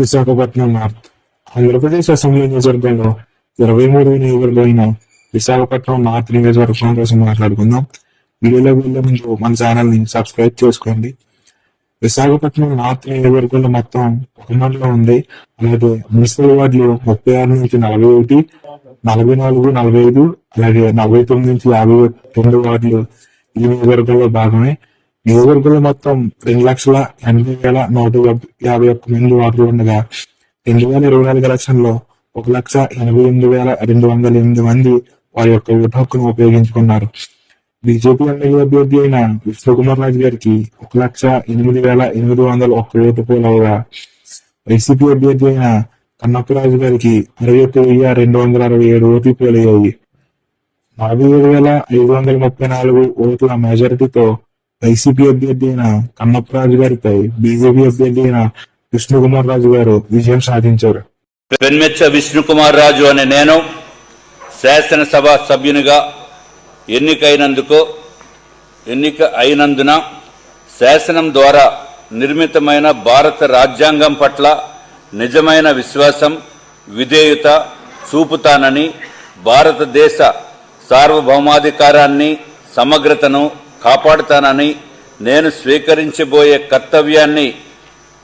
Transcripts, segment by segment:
Visakhapatnam north Andhra Pradesh assembly నియోజకవర్గంలో 23వ నియోజకవర్గమైన Visakhapatnam north నియోజకవర్గం కోసం మాట్లాడుకుందాం. వీడియోలోకి వెళ్ళే ముందు మన ఛానల్ ని సబ్స్క్రైబ్ చేసుకోండి. విశాఖపట్నం నార్త్ నియోజకవర్గంలో మొత్తం ఒక మండలం ఉంది. అలాగే మున్సిపల్ వార్డులు 36 నుంచి 41, 44, 45, అలాగే 49 నుంచి 52 వార్డులు ఈ నియోజకవర్గంలో భాగమే. నియోజకవర్గంలో మొత్తం 2,80,151 మంది ఓటర్లు ఉండగా 2024 ఎలక్షన్లో 1,88,208 మంది వారి యొక్క ఓటు హక్కును ఉపయోగించుకున్నారు. బీజేపీ ఎమ్మెల్యే అభ్యర్థి అయిన విష్ణుకుమార్ రాజు గారికి 1,08,801 ఓటు పోలవగా వైసీపీ అభ్యర్థి అయిన కన్నప్పరాజు గారికి 61,267 ఓట్లు పోలయ్యాయి. 47,534 ఓట్ల మెజారిటీతో వైసీపీ అభ్యర్థి అయిన కన్నప్పరాజు గారిపై బీజేపీ అభ్యర్థి అయిన విష్ణుకుమార్ రాజు గారు విజయం సాధించారు. పెన్మెచ్చ విష్ణుకుమార్ రాజు అనే నేను శాసనసభ సభ్యునిగా ఎన్నిక అయినందున శాసనం ద్వారా నిర్మితమైన భారత రాజ్యాంగం పట్ల నిజమైన విశ్వాసం, విధేయత చూపుతానని, భారతదేశ సార్వభౌమాధికారాన్ని, సమగ్రతను కాపాడుతానని, నేను స్వీకరించబోయే కర్తవ్యాన్ని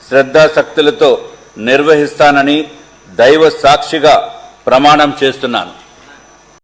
శ్రద్ధాశక్తులతో నిర్వహిస్తానని దైవ సాక్షిగా ప్రమాణం చేస్తున్నాను.